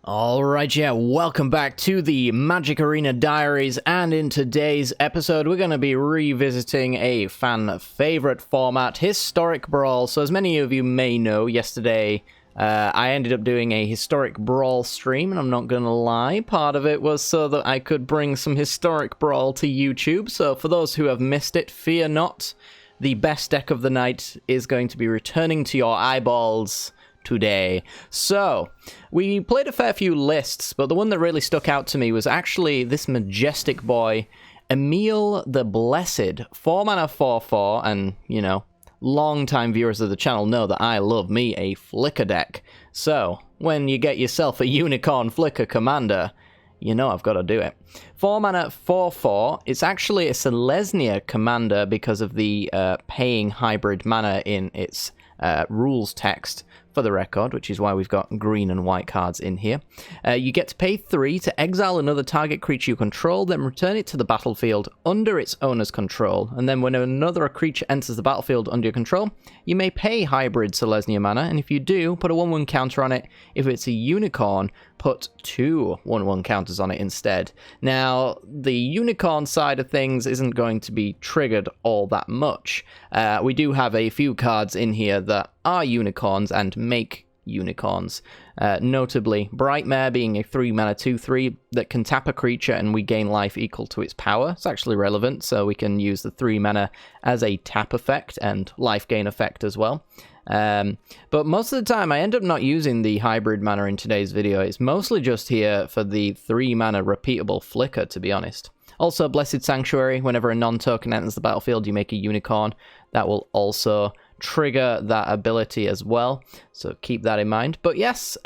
Alright, yeah, welcome back to the Magic Arena Diaries, and in today's episode we're going to be revisiting a fan favorite format, Historic Brawl. So as many of you may know, yesterday I ended up doing a Historic Brawl stream, and I'm not going to lie, part of it was so that I could bring some Historic Brawl to YouTube. So for those who have missed it, fear not, the best deck of the night is going to be returning to your eyeballs today. So, we played a fair few lists, but the one that really stuck out to me was actually this majestic boy, Emiel the Blessed. 4 mana 4/4, and, you know, long-time viewers of the channel know that I love me a Flicker deck. So, when you get yourself a Unicorn Flicker commander, you know I've got to do it. 4 mana 4/4, it's actually a Selesnya commander because of the paying hybrid mana in its rules text, for the record, which is why we've got green and white cards in here. You get to pay 3 to exile another target creature you control, then return it to the battlefield under its owner's control, and then when another creature enters the battlefield under your control, you may pay hybrid Selesnya mana, and if you do, put a 1/1 counter on it. If it's a unicorn, put 2 1/1 counters on it instead. Now, the unicorn side of things isn't going to be triggered all that much. We do have a few cards in here that are unicorns and make unicorns. Notably, Brightmare being a 3 mana 2/3 that can tap a creature and we gain life equal to its power. It's actually relevant, so we can use the 3 mana as a tap effect and life gain effect as well. But most of the time I end up not using the hybrid mana in today's video. It's mostly just here for the 3 mana repeatable flicker, to be honest. Also, Blessed Sanctuary, whenever a non-token enters the battlefield, you make a unicorn. That will also trigger that ability as well, so keep that in mind. But yes,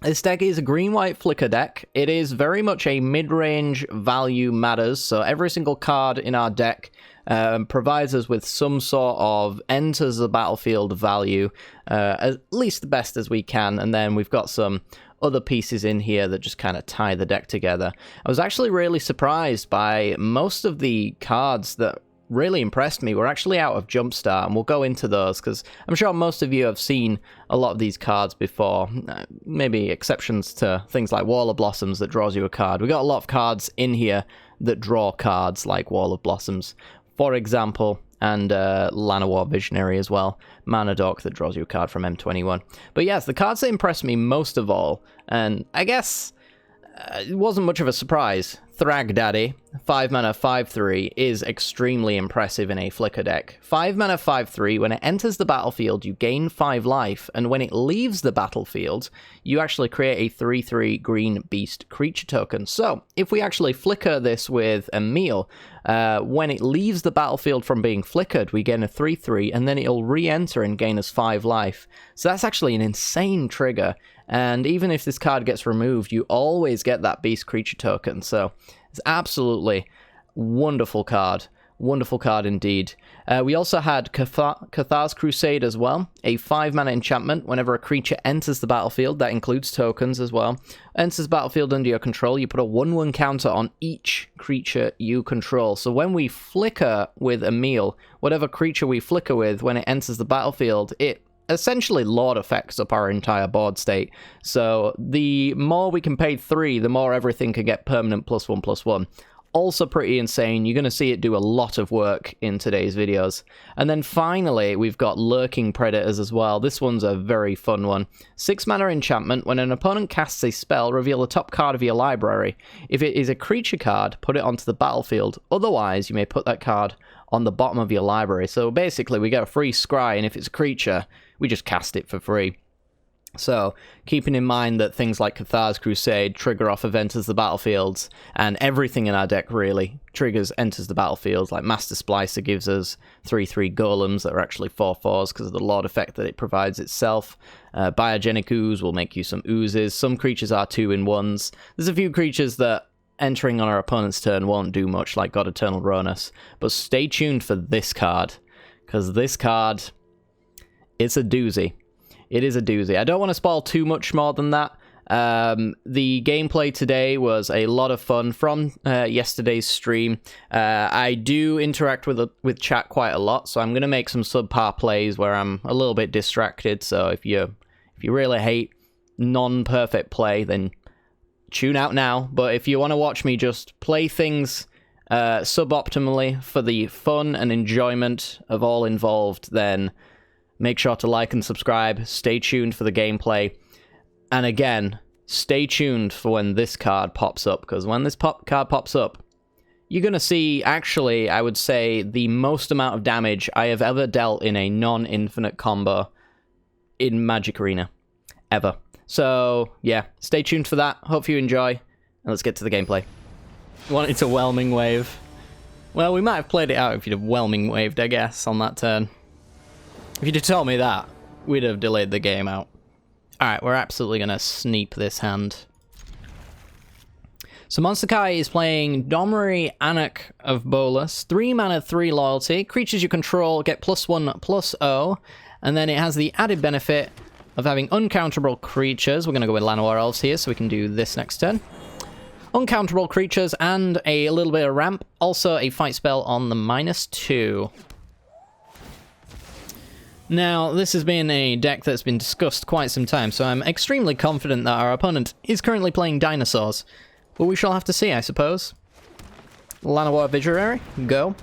this deck is a green-white flicker deck. It is very much a mid-range value matters, so every single card in our deck provides us with some sort of enters the battlefield value, at least the best as we can, and then we've got some other pieces in here that just kind of tie the deck together. I was actually really surprised by most of the cards that really impressed me. We're actually out of Jumpstart, and we'll go into those because I'm sure most of you have seen a lot of these cards before, maybe exceptions to things like Wall of Blossoms that draws you a card. We got a lot of cards in here that draw cards like Wall of Blossoms, for example, and Llanowar Visionary as well, Mana Dork that draws you a card from M21. But yes, the cards that impressed me most of all, and I guess it wasn't much of a surprise, Thragg Daddy, 5 mana 5/3, is extremely impressive in a flicker deck. 5 mana 5/3, when it enters the battlefield, you gain 5 life, and when it leaves the battlefield, you actually create a 3/3 green beast creature token. So, if we actually flicker this with Emiel, when it leaves the battlefield from being flickered, we gain a 3/3, and then it'll re-enter and gain us 5 life. So that's actually an insane trigger. And even if this card gets removed, you always get that beast creature token. So it's absolutely wonderful card. Wonderful card indeed. We also had Cathar's Crusade as well, a 5 mana enchantment. Whenever a creature enters the battlefield, that includes tokens as well, enters the battlefield under your control, you put a 1/1 counter on each creature you control. So when we flicker with Emiel, whatever creature we flicker with, when it enters the battlefield, it essentially Lord effects up our entire board state. So the more we can pay 3, the more everything can get permanent +1/+1. Also pretty insane. You're going to see it do a lot of work in today's videos. And then finally, we've got Lurking Predators as well. This one's a very fun one. 6 mana enchantment. When an opponent casts a spell, reveal the top card of your library. If it is a creature card, put it onto the battlefield. Otherwise, you may put that card on the bottom of your library. So basically, we get a free scry, and if it's a creature, we just cast it for free. So, keeping in mind that things like Cathar's Crusade trigger off of enters the battlefields, and everything in our deck really triggers enters the battlefield, like Master Splicer gives us 3/3 golems that are actually 4/4s because of the Lord effect that it provides itself. Biogenic Ooze will make you some oozes. Some creatures are 2-in-1s. There's a few creatures that entering on our opponent's turn won't do much, like God Eternal Ronus. But stay tuned for this card, because this card, it's a doozy. It is a doozy. I don't want to spoil too much more than that. The gameplay today was a lot of fun from yesterday's stream. I do interact with chat quite a lot, so I'm going to make some subpar plays where I'm a little bit distracted. So if you really hate non-perfect play, then tune out now. But if you want to watch me just play things suboptimally for the fun and enjoyment of all involved, then make sure to like and subscribe. Stay tuned for the gameplay. And again, stay tuned for when this card pops up, because when this card pops up, you're going to see, actually, I would say, the most amount of damage I have ever dealt in a non-infinite combo in Magic Arena. Ever. So, yeah, stay tuned for that. Hope you enjoy, and let's get to the gameplay. Wanted to Whelming Wave. Well, we might have played it out if you'd have Whelming Waved, I guess, on that turn. If you'd have told me that, we'd have delayed the game out. Alright, we're absolutely going to sneep this hand. So Monster Kai is playing Domri Anak of Bolas. 3 mana, 3 loyalty. Creatures you control get +1/+0. And then it has the added benefit of having uncounterable creatures. We're going to go with Llanowar Elves here, so we can do this next turn. Uncounterable creatures and a little bit of ramp. Also a fight spell on the -2. Now, this has been a deck that's been discussed quite some time, so I'm extremely confident that our opponent is currently playing dinosaurs. But we shall have to see, I suppose. Llanowar Visionary, go.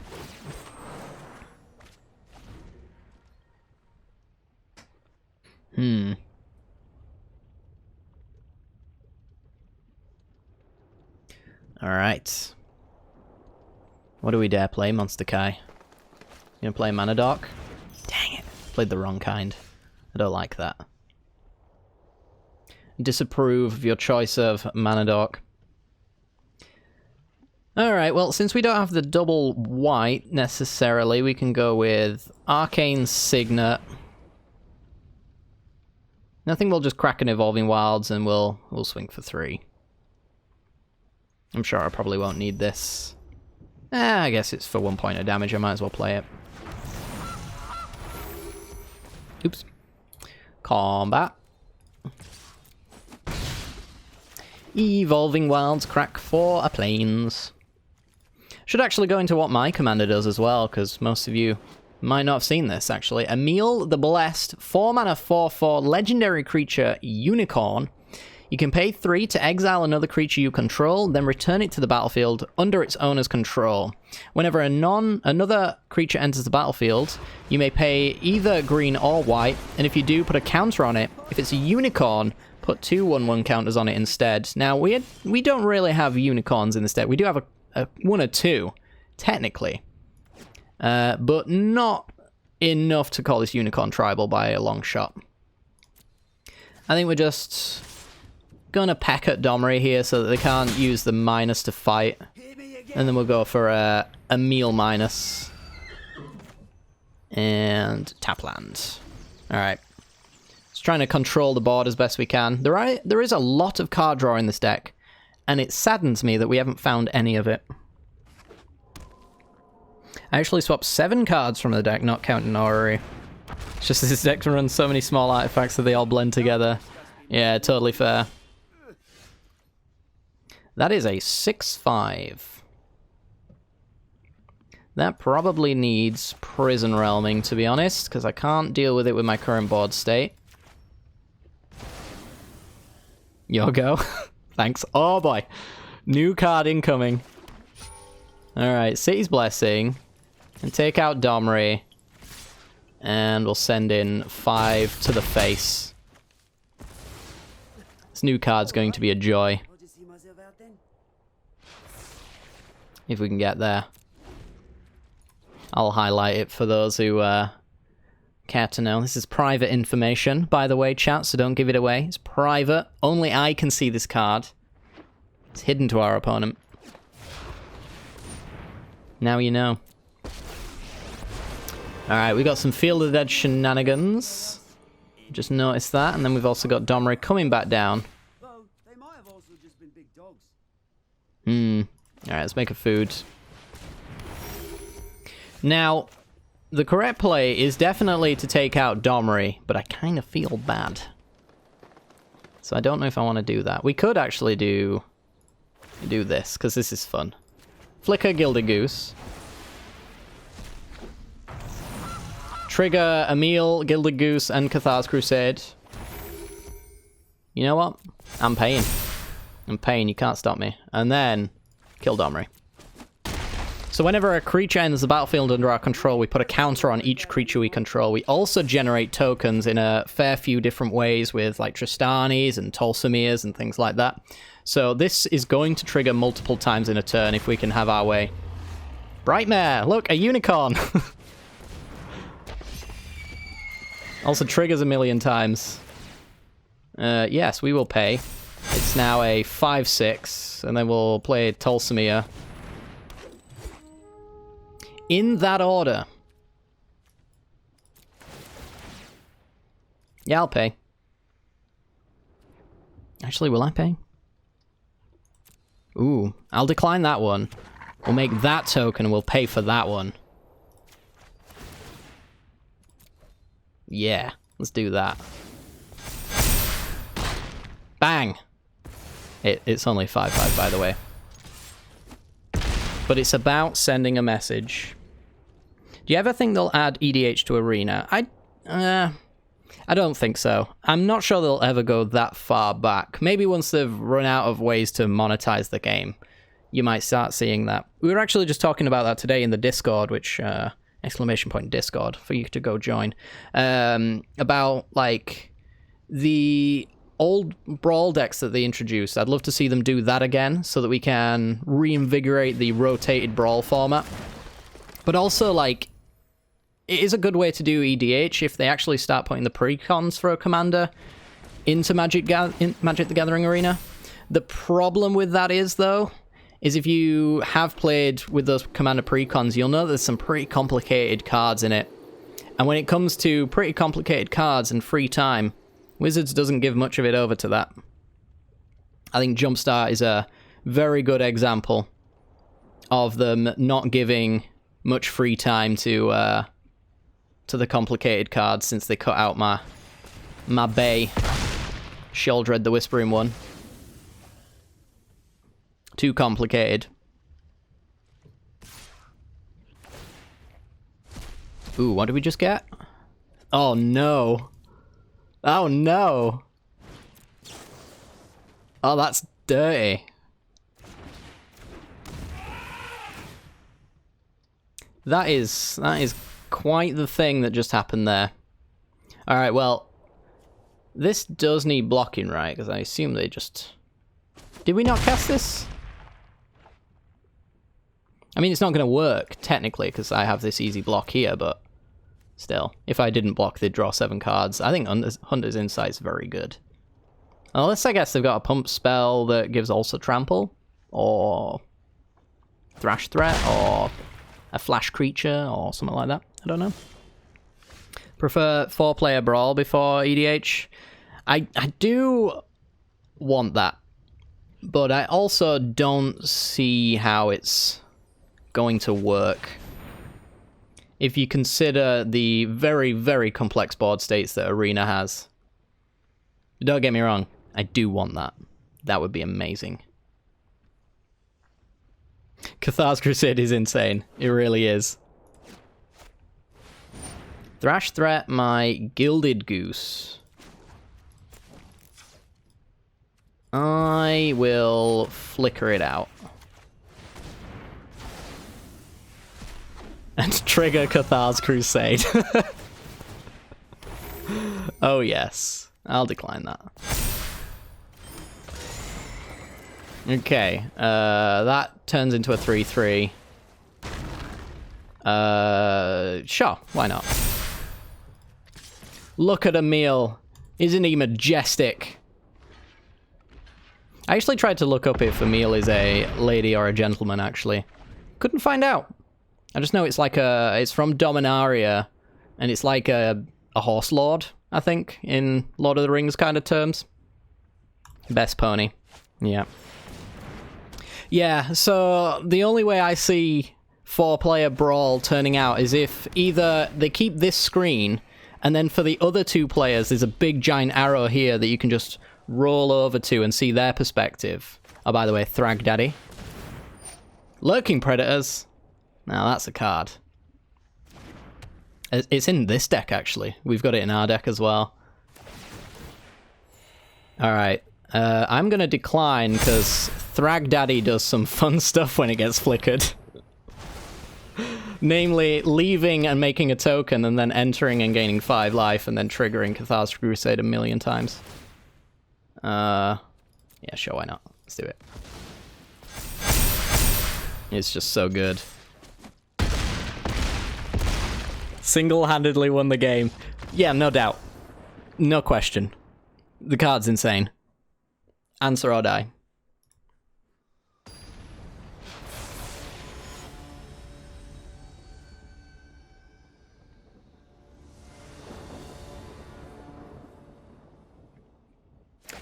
Alright. What do we dare play, Monster Kai? You gonna play Mana Dark? Dang it. Played the wrong kind. I don't like that. Disapprove of your choice of Mana Dark. Alright, well, since we don't have the double white, necessarily, we can go with Arcane Signet. I think we'll just crack an Evolving Wilds and we'll swing for 3. I'm sure I probably won't need this. I guess it's for 1 point of damage, I might as well play it. Oops. Combat. Evolving Wilds, crack for a Plains. Should actually go into what my commander does as well, because most of you might not have seen this, actually. Emiel the Blessed, 4 mana, 4/4, legendary creature, unicorn. You can pay 3 to exile another creature you control, then return it to the battlefield under its owner's control. Whenever another creature enters the battlefield, you may pay either green or white, and if you do, put a counter on it. If it's a unicorn, put 2 1/1 counters on it instead. Now, we don't really have unicorns in this deck. We do have a 1 or 2, technically. But not enough to call this unicorn tribal by a long shot. I think we're just gonna peck at Domri here so that they can't use the minus to fight. And then we'll go for a meal minus. And tap land. Alright. Just trying to control the board as best we can. There is a lot of card draw in this deck, and it saddens me that we haven't found any of it. I actually swapped 7 cards from the deck, not counting Orrery. It's just this deck runs so many small artifacts that they all blend together. Yeah, totally fair. That is a 6/5. That probably needs Prison Realming, to be honest, because I can't deal with it with my current board state. Your go. Thanks. Oh boy. New card incoming. Alright, City's Blessing. And take out Domri. And we'll send in 5 to the face. This new card's going to be a joy. If we can get there. I'll highlight it for those who care to know. This is private information, by the way, chat, so don't give it away. It's private. Only I can see this card. It's hidden to our opponent. Now you know. Alright, we got some Field of the Dead shenanigans. Just noticed that, and then we've also got Domri coming back down. They might have also just been big dogs. Alright, let's make a food. Now, the correct play is definitely to take out Domri, but I kind of feel bad. So I don't know if I want to do that. We could actually do this, because this is fun. Flicker Gilded Goose. Trigger Emiel, Gilded Goose, and Cathar's Crusade. You know what? I'm paying. I'm paying, you can't stop me. And then, kill Domri. So whenever a creature enters the battlefield under our control, we put a counter on each creature we control. We also generate tokens in a fair few different ways with like Tristanis and Tolsamirs and things like that. So this is going to trigger multiple times in a turn if we can have our way. Brightmare! Look, a unicorn! Also triggers a million times. Yes, we will pay. It's now a 5/6, and then we'll play Tolsamir. In that order. Yeah, I'll pay. Actually, will I pay? Ooh, I'll decline that one. We'll make that token and we'll pay for that one. Yeah, let's do that. Bang! It's only 5/5, by the way. But it's about sending a message. Do you ever think they'll add EDH to Arena? I don't think so. I'm not sure they'll ever go that far back. Maybe once they've run out of ways to monetize the game, you might start seeing that. We were actually just talking about that today in the Discord, which, !Discord, for you to go join. About, like, the old Brawl decks that they introduced. I'd love to see them do that again, so that we can reinvigorate the rotated Brawl format. But also, like, it is a good way to do EDH if they actually start putting the precons for a commander into Magic the Gathering Arena. The problem with that is, though, is if you have played with those commander precons, you'll know there's some pretty complicated cards in it. And when it comes to pretty complicated cards and free time, Wizards doesn't give much of it over to that. I think Jumpstart is a very good example of them not giving much free time to the complicated cards since they cut out my Bay, Sheoldred the Whispering One. Too complicated. Ooh, what did we just get? Oh no. Oh no. Oh, that's dirty. That is quite the thing that just happened there. Alright, well, this does need blocking, right? Because I assume they just... Did we not cast this? I mean, it's not going to work, technically, because I have this easy block here, but still. If I didn't block, they'd draw 7 cards. I think Hunter's Insight's very good. Unless, I guess, they've got a pump spell that gives also Trample, or Thrash Threat, or a Flash Creature, or something like that. I don't know. Prefer 4-player Brawl before EDH. I do want that. But I also don't see how it's going to work. If you consider the very, very complex board states that Arena has. Don't get me wrong, I do want that. That would be amazing. Cathar's Crusade is insane. It really is. Thrash Threat my Gilded Goose. I will flicker it out. And trigger Cathar's Crusade. Oh yes. I'll decline that. Okay. That turns into a 3/3. Sure. Why not? Look at Emiel. Isn't he majestic? I actually tried to look up if Emiel is a lady or a gentleman, actually. Couldn't find out. I just know it's like it's from Dominaria, and it's like a horse lord, I think, in Lord of the Rings kind of terms. Best pony. Yeah. Yeah, so the only way I see 4-player Brawl turning out is if either they keep this screen, and then for the other 2 players, there's a big giant arrow here that you can just roll over to and see their perspective. Oh, by the way, Thragg Daddy. Lurking Predators. Now that's a card. It's in this deck, actually. We've got it in our deck as well. Alright. I'm gonna decline, because Thragg Daddy does some fun stuff when it gets flickered. Namely, leaving and making a token, and then entering and gaining 5 life, and then triggering Catharsis Crusade a million times. Yeah, sure, why not? Let's do it. It's just so good. Single-handedly won the game. Yeah, no doubt. No question. The card's insane. Answer or die.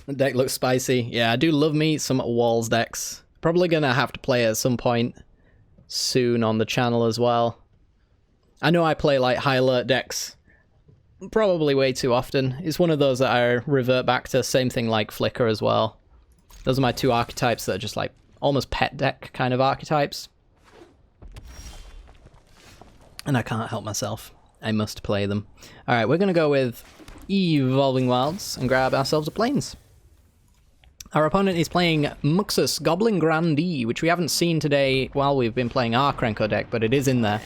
The deck looks spicy. Yeah, I do love me some Walls decks. Probably gonna have to play at some point soon on the channel as well. I know I play like high alert decks probably way too often. It's one of those that I revert back to. Same thing like Flicker as well. Those are my two archetypes that are just like almost pet deck kind of archetypes. And I can't help myself. I must play them. Alright, we're gonna go with Evolving Wilds and grab ourselves a Plains. Our opponent is playing Muxus Goblin Grandee, which we haven't seen today while we've been playing our Krenko deck, but it is in there.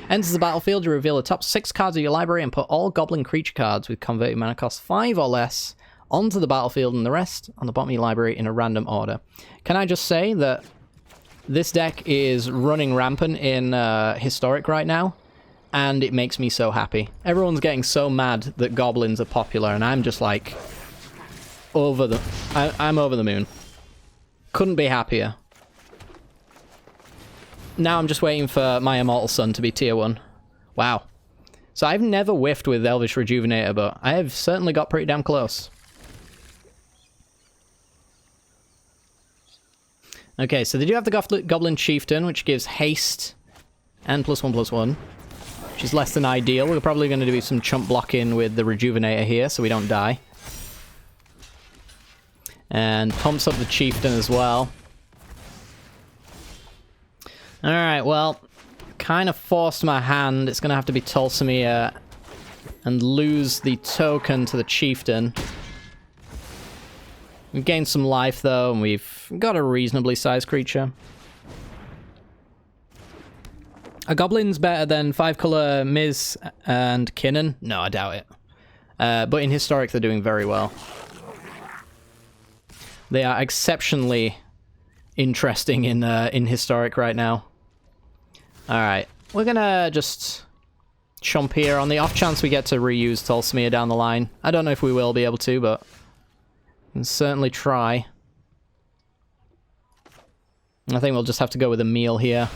Enters the battlefield, you reveal the top 6 cards of your library and put all Goblin creature cards with converted mana cost 5 or less onto the battlefield and the rest on the bottom of your library in a random order. Can I just say that this deck is running rampant in Historic right now, and it makes me so happy. Everyone's getting so mad that Goblins are popular, and I'm just like... I'm over the moon. Couldn't be happier. Now I'm just waiting for my Immortal Sun to be tier 1. Wow. So I've never whiffed with Elvish Rejuvenator, but I have certainly got pretty damn close. Okay, so they do have the Goblin Chieftain, which gives haste and +1/+1, which is less than ideal. We're probably going to do some chump blocking with the Rejuvenator here, so we don't die. And pumps up the Chieftain as well. Alright, well, kind of forced my hand. It's going to have to be Tolsimir and lose the token to the Chieftain. We've gained some life, though, and we've got a reasonably sized creature. Are Goblins better than 5-color Miz and Kinnan? No, I doubt it. But in Historic, they're doing very well. They are exceptionally interesting in Historic right now. Alright, we're gonna just chomp here on the off chance we get to reuse Tolsimir down the line. I don't know if we will be able to, but we can certainly try. I think we'll just have to go with Emiel here.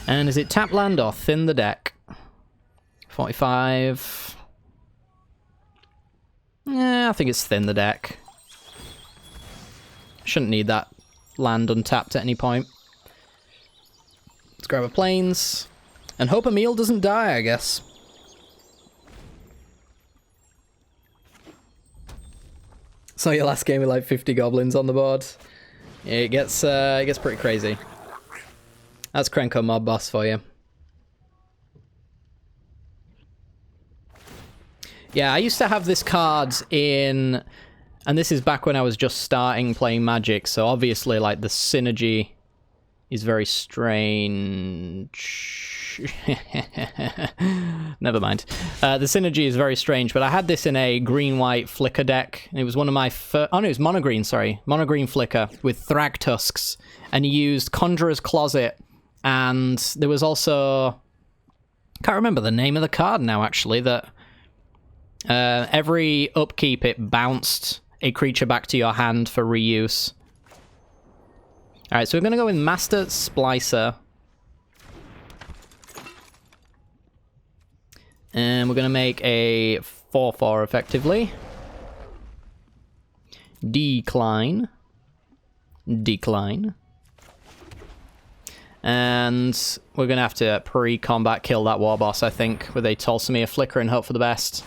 And is it tap land or thin the deck? 45... Yeah, I think it's thin the deck. Shouldn't need that land untapped at any point. Let's grab a Plains. And hope Emiel doesn't die, I guess. So your last game with like 50 goblins on the board. Yeah, it gets pretty crazy. That's Krenko Mob Boss for you. Yeah, I used to have this card in... And this is back when I was just starting playing Magic, so obviously, like, the synergy is very strange. Never mind. The synergy is very strange, but I had this in a green-white Flicker deck. It was one of my first... Oh, no, it was mono-green, sorry. Mono-green Flicker with Thragg Tusks. And you used Conjurer's Closet, and there was also... Can't remember the name of the card now, actually, that... every upkeep, it bounced a creature back to your hand for reuse. Alright, so we're going to go with Master Splicer. And we're going to make a 4/4 effectively. Decline. Decline. And we're going to have to pre-combat kill that war boss, I think, with a Tolsimir Flicker and hope for the best.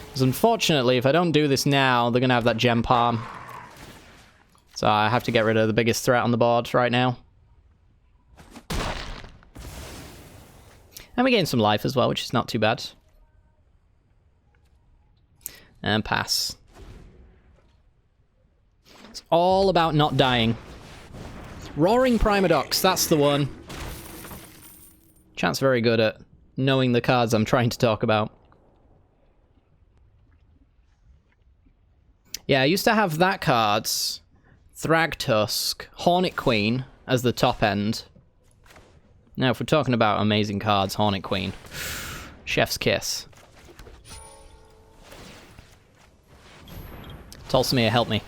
Because unfortunately, if I don't do this now, they're going to have that Gem Palm. So I have to get rid of the biggest threat on the board right now. And we gain some life as well, which is not too bad. And pass. It's all about not dying. Roaring Primadox, that's the one. Chat's very good at knowing the cards I'm trying to talk about. Yeah, I used to have that card, Thragg Tusk, Hornet Queen, as the top end. Now, if we're talking about amazing cards, Hornet Queen. Chef's kiss. Tolsimir, help me.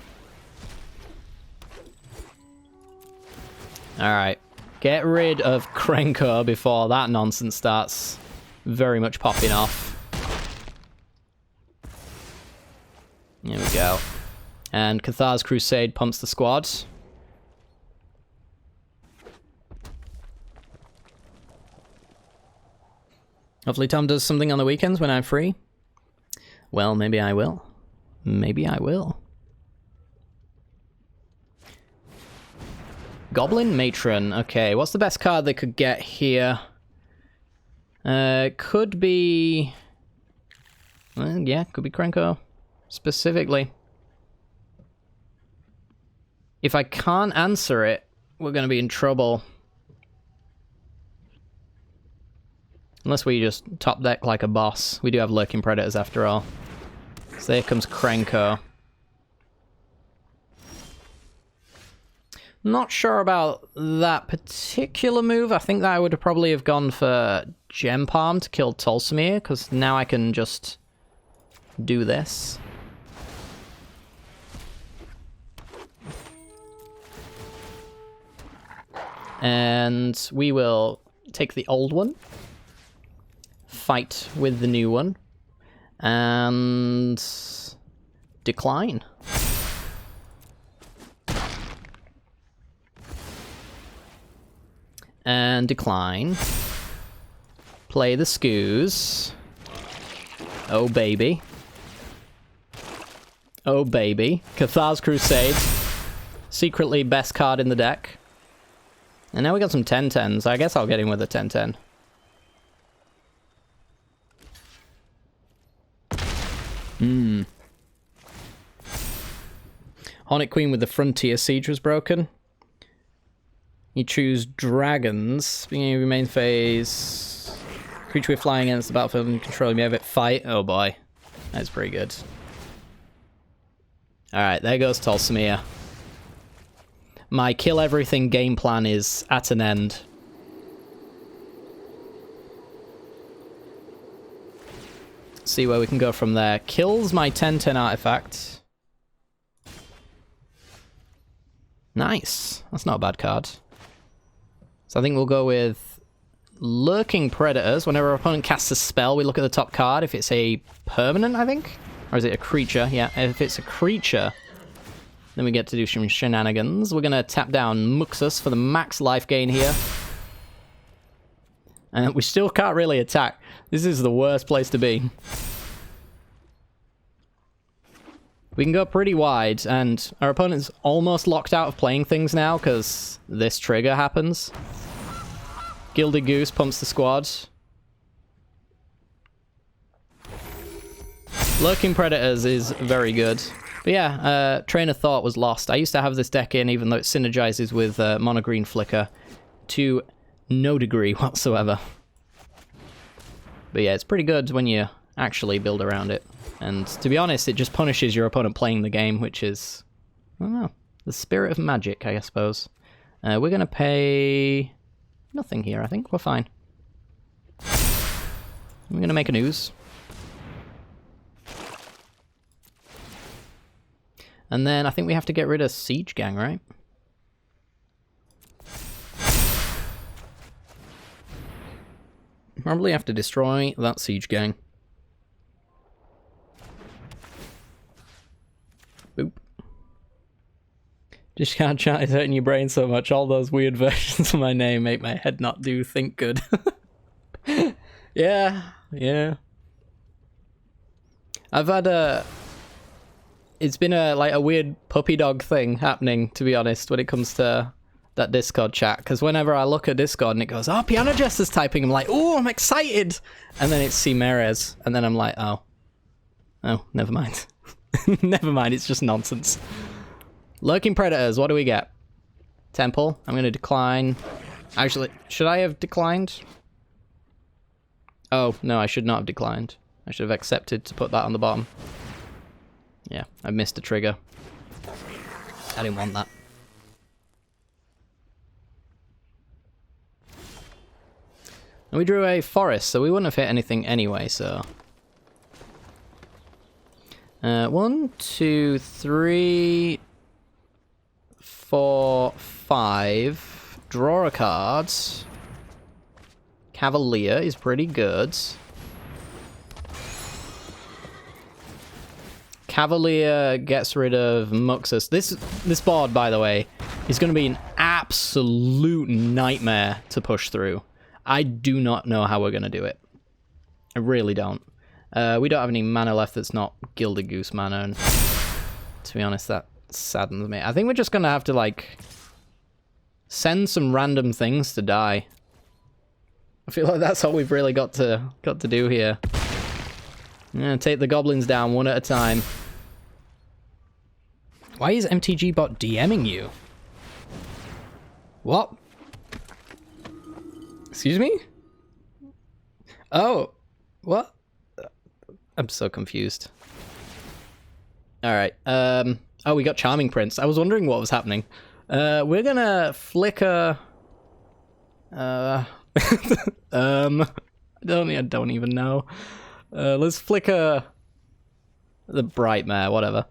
Alright. Get rid of Krenko before that nonsense starts very much popping off. There we go. And Cathar's Crusade pumps the squad. Hopefully Tom does something on the weekends when I'm free. Well, maybe I will. Maybe I will. Goblin Matron. Okay, what's the best card they could get here? Could be... Well, yeah, could be Krenko. Specifically. If I can't answer it, we're going to be in trouble. Unless we just top deck like a boss. We do have Lurking Predators after all. So there comes Krenko. Not sure about that particular move. I think that I would probably have gone for Gem Palm to kill Tolsimir, because now I can just do this. And we will take the old one, fight with the new one, and decline. And decline. Play the Scoos. Oh, baby. Oh, baby. Cathar's Crusade. Secretly best card in the deck. And now we got some 10-10s. I guess I'll get in with a 10-10. Hornet Queen with the Frontier Siege was broken. You choose Dragons. Beginning of your main phase. Creature with flying against the battlefield and controlling you have it fight. Oh boy. That's pretty good. Alright, there goes Tolsimir. My kill everything game plan is at an end. See where we can go from there. Kills my 10-10 artifact. Nice. That's not a bad card. So I think we'll go with Lurking Predators. Whenever our opponent casts a spell, we look at the top card. If it's a permanent, I think? Or is it a creature? Yeah, if it's a creature, then we get to do some shenanigans. We're going to tap down Muxus for the max life gain here. And we still can't really attack. This is the worst place to be. We can go pretty wide, and our opponent's almost locked out of playing things now because this trigger happens. Gilded Goose pumps the squad. Lurking Predators is very good. But yeah, Train of Thought was lost. I used to have this deck in, even though it synergizes with Mono Green Flicker, to no degree whatsoever. But yeah, it's pretty good when you actually build around it. And to be honest, it just punishes your opponent playing the game, which is, I don't know, the spirit of magic, I suppose. We're going to pay nothing here, I think. We're fine. I'm going to make an ooze. And then I think we have to get rid of Siege Gang, right? Probably have to destroy that Siege Gang. Boop. Just can't chat, it's hurting your brain so much. All those weird versions of my name make my head not do think good. Yeah. I've had a... It's been a weird puppy dog thing happening, to be honest, when it comes to that Discord chat, because whenever I look at Discord and it goes, oh, PianoJester's typing, I'm like, oh, I'm excited. And then it's Cimerez, and then I'm like, oh, never mind. Never mind, it's just nonsense. Lurking Predators, what do we get? Temple, I'm going to decline. Actually, should I have declined? Oh, no, I should not have declined. I should have accepted to put that on the bottom. Yeah, I missed a trigger. I didn't want that. And we drew a forest, so we wouldn't have hit anything anyway, so... 1, 2, 3, 4, 5. Draw a card. Cavalier is pretty good. Cavalier gets rid of Muxus. This board, by the way, is going to be an absolute nightmare to push through. I do not know how we're going to do it. I really don't. We don't have any mana left that's not Gilded Goose mana, and to be honest, that saddens me. I think we're just going to have to, like, send some random things to die. I feel like that's all we've really got to do here. Yeah, take the goblins down one at a time. Why is MTG bot DMing you? What? Excuse me? Oh, what? I'm so confused. Alright, oh, we got Charming Prince. I was wondering what was happening. We're gonna flicker... I don't even know. Let's flicker... the Bright Mare, whatever.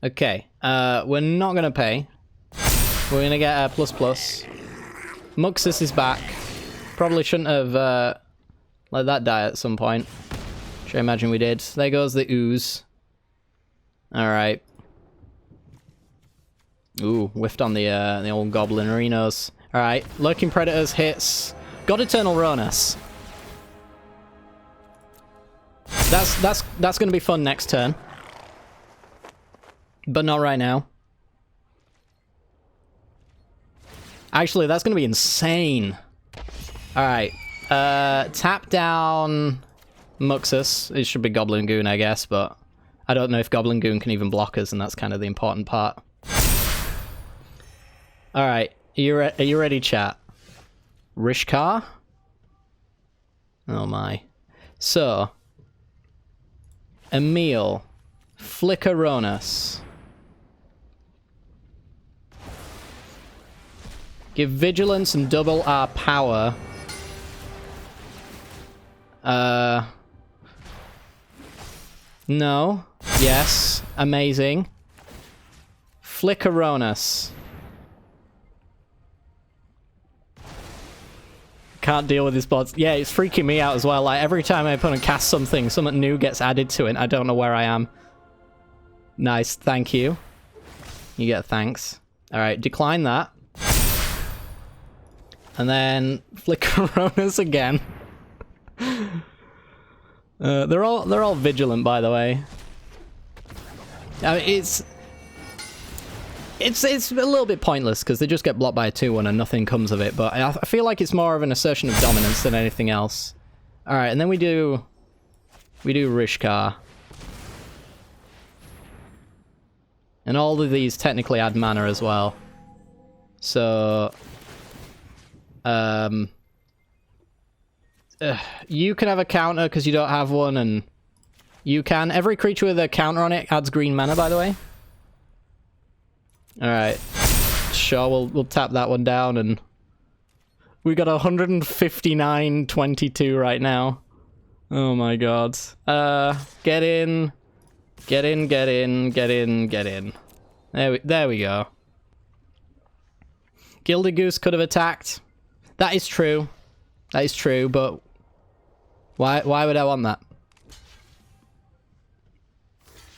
Okay, we're not gonna pay. We're gonna get a ++. Muxus is back. Probably shouldn't have let that die at some point. Which I imagine we did. There goes the ooze. Alright. Ooh, whiffed on the old Goblin Arenas. Alright, Lurking Predators hits. God Eternal Ronus. That's gonna be fun next turn. But not right now. Actually, that's gonna be insane. Alright. Tap down Muxus. It should be Goblin Goon, I guess, but I don't know if Goblin Goon can even block us, and that's kind of the important part. Alright. Are you ready, chat? Rishkar? Oh my. So. Emiel. Flickeronus. Give Vigilance and double our power. No. Yes. Amazing. Flickeronus. Can't deal with this bots. Yeah, it's freaking me out as well. Like, every time my opponent casts something new gets added to it, and I don't know where I am. Nice, thank you. You get thanks. Alright, decline that. And then Flickeronus again. They're all vigilant, by the way. I mean, it's a little bit pointless because they just get blocked by a 2-1 and nothing comes of it. But I feel like it's more of an assertion of dominance than anything else. All right, and then we do Rishkar, and all of these technically add mana as well. So. You can have a counter because you don't have one, and you can. Every creature with a counter on it adds green mana, by the way. Alright. Sure, we'll tap that one down, and we got 159-22 right now. Oh my god. Get in. Get in, get in, get in, get in. There we go. Gilded Goose could have attacked. That is true. That is true, but why would I want that?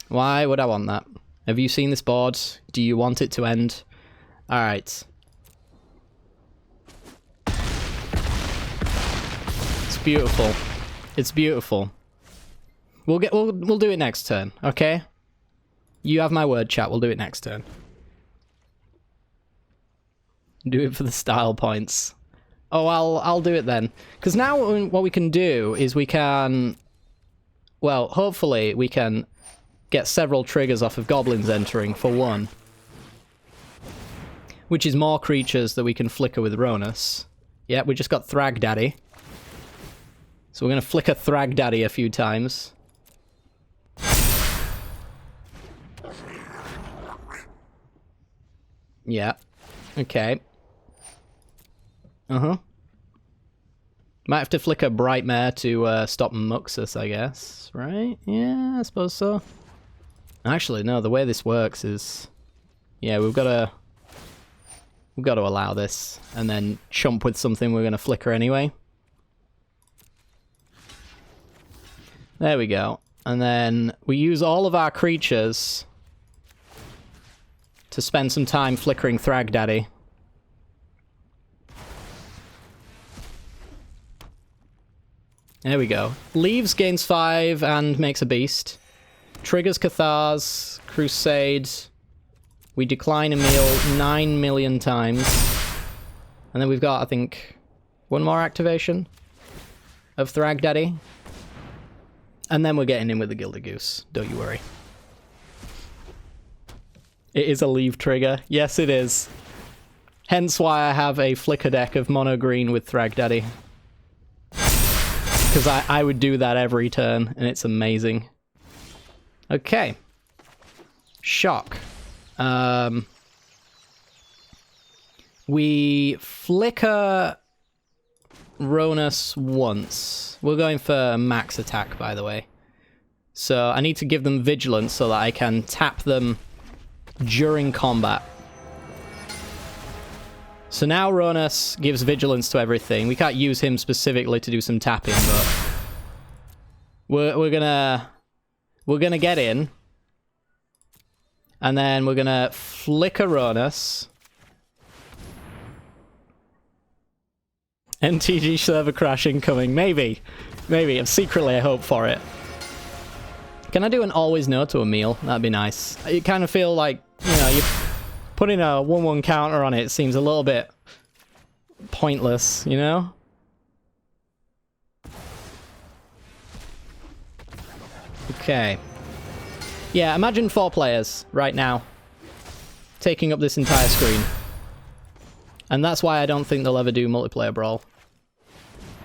Why would I want that? Have you seen this board? Do you want it to end? Alright. It's beautiful. It's beautiful. We'll do it next turn, okay? You have my word, chat. We'll do it next turn. Do it for the style points. Oh, I'll do it then. Because now what we can do is we can... Well, hopefully we can get several triggers off of goblins entering, for one. Which is more creatures that we can flicker with Ronus. Yeah, we just got Thragg Daddy. So we're going to flicker Thragg Daddy a few times. Yeah. Okay. Uh-huh. Might have to flicker Brightmare to stop Muxus, I guess. Right? Yeah, I suppose so. Actually, no, the way this works is... Yeah, we've got to allow this, and then chump with something we're going to flicker anyway. There we go. And then we use all of our creatures to spend some time flickering Thragg Daddy. There we go. Leaves gains 5 and makes a beast. Triggers Cathars, Crusade. We decline Emiel 9 million times. And then we've got, I think, one more activation of Thragg Daddy. And then we're getting in with the Gilded Goose. Don't you worry. It is a leave trigger. Yes, it is. Hence why I have a flicker deck of mono green with Thragg Daddy. Because I would do that every turn, and it's amazing. Okay. Shock. We flicker Ronus once. We're going for max attack, by the way. So I need to give them vigilance so that I can tap them during combat. So now Ronus gives vigilance to everything. We can't use him specifically to do some tapping, but we're gonna get in, and then we're gonna flicker Ronus. MTG server crash incoming. Maybe. Secretly I hope for it. Can I do an always no to Emiel? That'd be nice. You kind of feel like, you know, you putting a 1/1 counter on it seems a little bit pointless, you know? Okay. Yeah, imagine 4 players right now taking up this entire screen. And that's why I don't think they'll ever do multiplayer Brawl.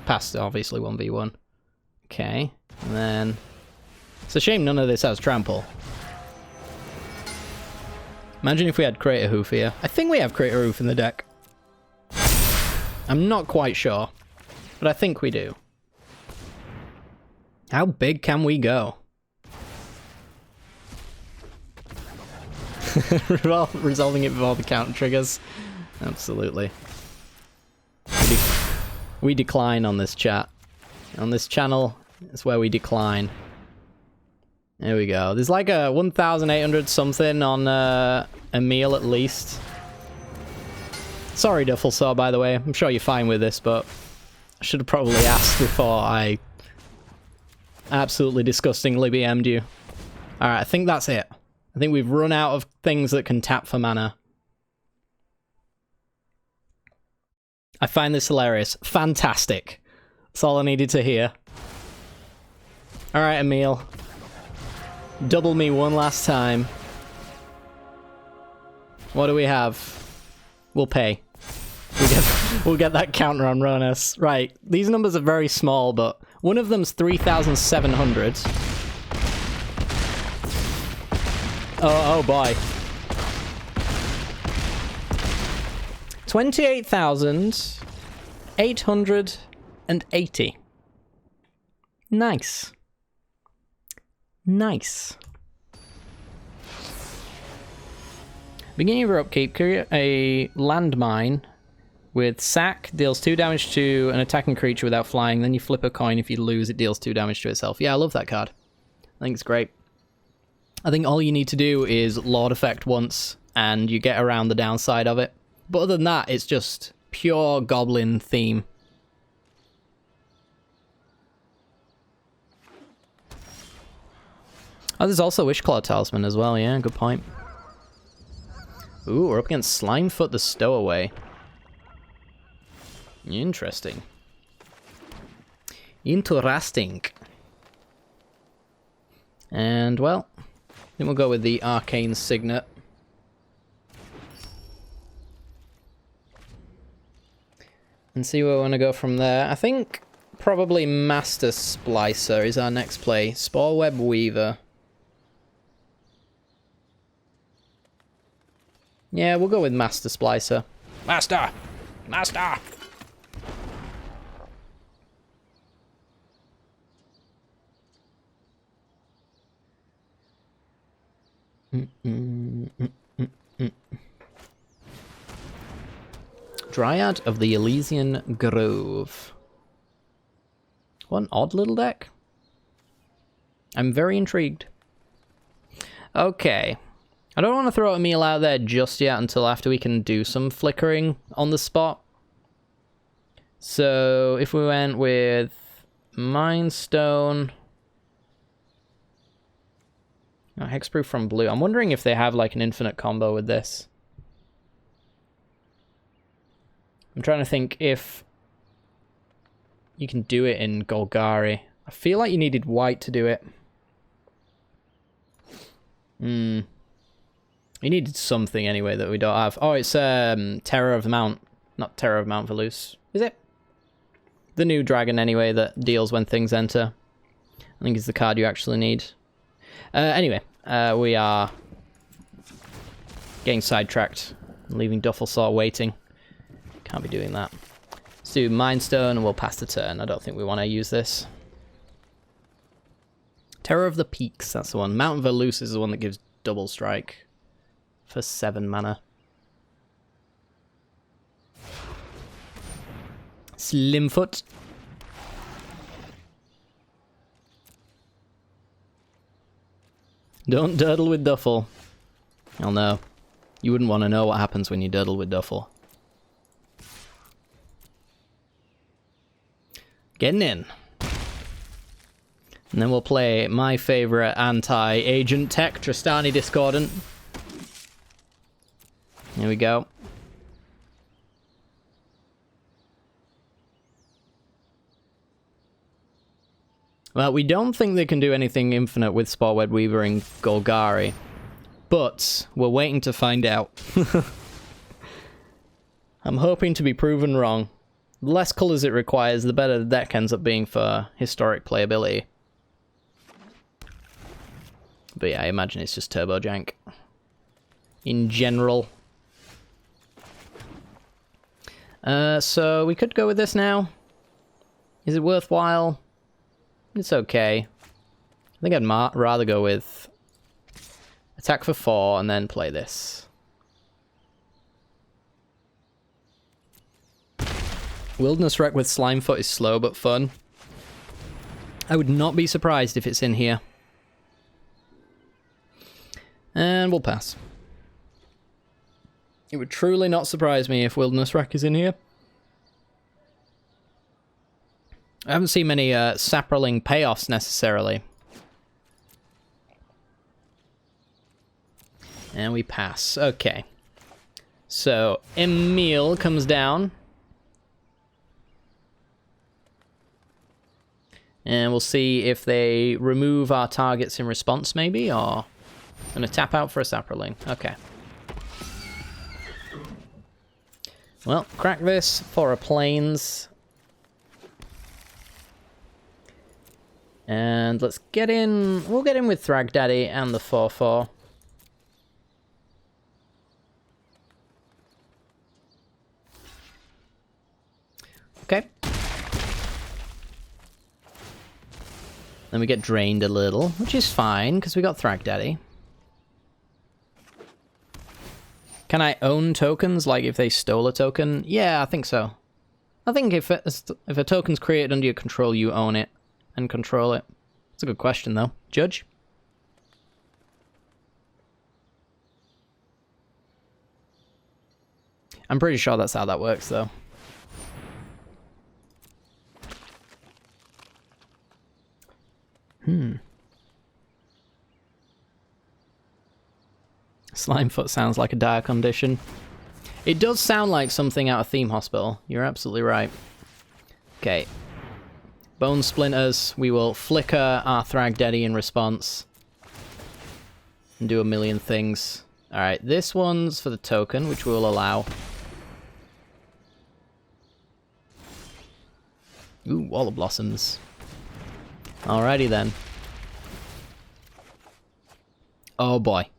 Past, obviously, 1v1. Okay, and then... It's a shame none of this has trample. Imagine if we had Crater Hoof here. I think we have Crater Hoof in the deck. I'm not quite sure, but I think we do. How big can we go? Resolving it with all the counter triggers. Absolutely. We decline on this chat. On this channel, it's where we decline. There we go. There's like a 1,800 something on Emiel at least. Sorry, Dufflesaw, by the way. I'm sure you're fine with this, but I should have probably asked before I absolutely disgustingly BM'd you. Alright, I think that's it. I think we've run out of things that can tap for mana. I find this hilarious. Fantastic. That's all I needed to hear. Alright, Emiel. Double me one last time. What do we have? We'll pay. We'll get that counter on Ronus. Right, these numbers are very small, but one of them's 3,700. Oh boy. 28,880. Nice. Nice. Beginning of your upkeep, create a landmine with sack, deals 2 damage to an attacking creature without flying, then you flip a coin. If you lose, it deals 2 damage to itself. Yeah, I love that card. I think it's great. I think all you need to do is Lord Effect once, and you get around the downside of it. But other than that, it's just pure goblin theme. Oh, there's also Wishclaw Talisman as well, yeah, good point. Ooh, we're up against Slimefoot the Stowaway. Interesting. Interesting. And, well, then we'll go with the Arcane Signet. And see where we want to go from there. I think probably Master Splicer is our next play. Sporeweb Weaver. Yeah, we'll go with Master Splicer. Master! Master! Dryad of the Elysian Grove. What an odd little deck. I'm very intrigued. Okay. I don't want to throw Emiel out there just yet until after we can do some flickering on the spot. So if we went with Mind Stone... Oh, Hexproof from blue. I'm wondering if they have like an infinite combo with this. I'm trying to think if you can do it in Golgari. I feel like you needed white to do it. You needed something anyway that we don't have. Oh, it's Terror of the Mount. Not Terror of Mount Velus. Is it? The new dragon anyway that deals when things enter. I think it's the card you actually need. Anyway, we are getting sidetracked. Leaving Dufflesaw waiting. Can't be doing that. Let's do Mind Stone and we'll pass the turn. I don't think we want to use this. Terror of the Peaks, that's the one. Mountain Velus is the one that gives double strike for 7 mana. Slimfoot. Don't durdle with Duffel. Oh no. You wouldn't want to know what happens when you durdle with Duffel. Getting in. And then we'll play my favourite anti-agent tech, Tristani Discordant. Here we go. Well, we don't think they can do anything infinite with Sporeweb Weaver and Golgari, but we're waiting to find out. I'm hoping to be proven wrong. The less colours it requires, the better the deck ends up being for historic playability. But yeah, I imagine it's just Turbo Jank. In general. So we could go with this now. Is it worthwhile? It's okay. I think I'd rather go with attack for 4 and then play this. Wilderness Wreck with Slimefoot is slow but fun. I would not be surprised if it's in here. And we'll pass. It would truly not surprise me if Wilderness Wreck is in here. I haven't seen many Saproling payoffs necessarily. And we pass. Okay. So, Emiel comes down. And we'll see if they remove our targets in response, maybe, or... I'm going to tap out for a Saproling. Okay. Well, crack this for a Plains. And let's get in... We'll get in with Thragg Daddy and the 4/4. Okay. Then we get drained a little, which is fine, because we got Thragg Daddy. Can I own tokens, like if they stole a token? Yeah, I think so. I think if a token's created under your control, you own it and control it. It's a good question, though. Judge? I'm pretty sure that's how that works, though. Slimefoot sounds like a dire condition. It does sound like something out of Theme Hospital. You're absolutely right. Okay. Bone Splinters. We will flicker our Thragg Daddy in response. And do a million things. Alright, this one's for the token, which we will allow. Ooh, Wall of Blossoms. Alrighty then. Oh boy.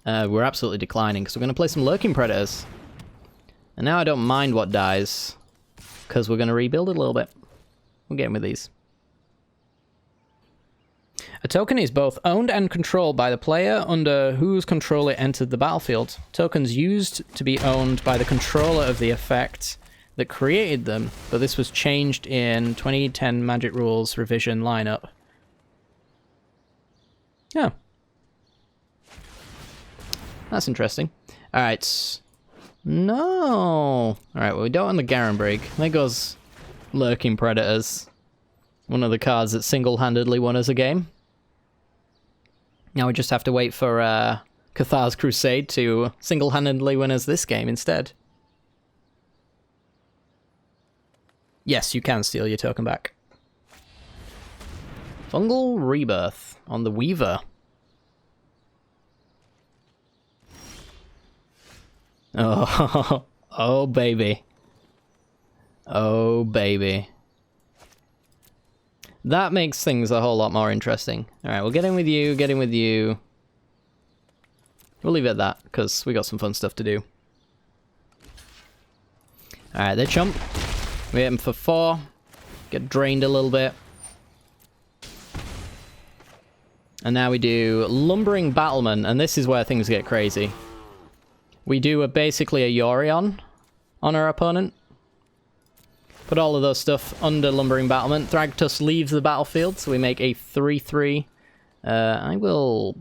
We're absolutely declining, because we're going to play some Lurking Predators. And now I don't mind what dies, because we're going to rebuild it a little bit. We'll get in with these. A token is both owned and controlled by the player under whose control it entered the battlefield. Tokens used to be owned by the controller of the effect that created them, but this was changed in 2010 Magic Rules Revision lineup. Oh. That's interesting. Alright. No! Alright, well, we don't want the Garenbrig. There goes Lurking Predators. One of the cards that single-handedly won us a game. Now we just have to wait for Cathar's Crusade to single-handedly win us this game instead. Yes, you can steal your token back. Fungal Rebirth on the Weaver. Oh, oh baby. Oh baby. That makes things a whole lot more interesting. Alright, we'll get in with you, get in with you. We'll leave it at that, because we got some fun stuff to do. Alright, they chump. We hit them for 4. Get drained a little bit. And now we do Lumbering Battlement, and this is where things get crazy. We do basically a Yorion on our opponent. Put all of those stuff under Lumbering Battlement. Thragtus leaves the battlefield, so we make a 3-3. I will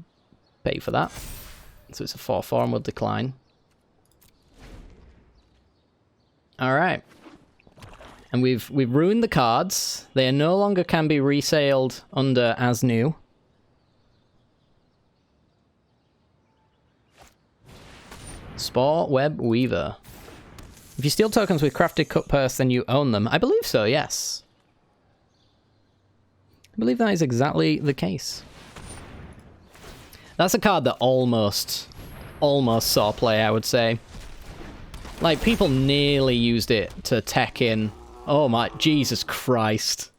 pay for that. So it's a 4-4 and we'll decline. Alright. And we've ruined the cards. They no longer can be resaled under as new. Spore Web Weaver. If you steal tokens with Crafted Cut Purse, then you own them. I believe so, yes. I believe that is exactly the case. That's a card that almost saw play, I would say. Like, people nearly used it to tech in. Oh my, Jesus Christ.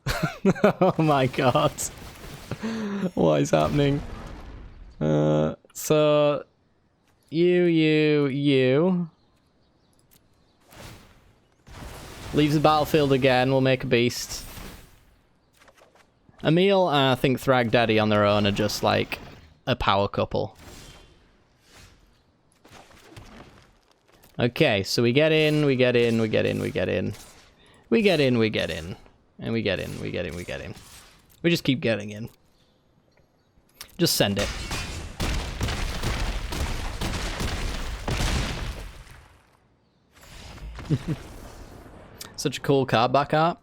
Oh my god. What is happening? So, you. Leaves the battlefield again, we'll make a beast. Emiel and I think Thragg Daddy on their own are just like a power couple. Okay, so we get in. And we get in. We just keep getting in. Just send it. Such a cool card back art.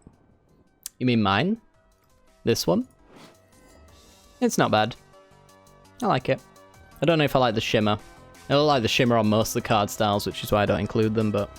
You mean mine? This one? It's not bad. I like it. I don't know if I like the shimmer. I don't like the shimmer on most of the card styles, which is why I don't include them, but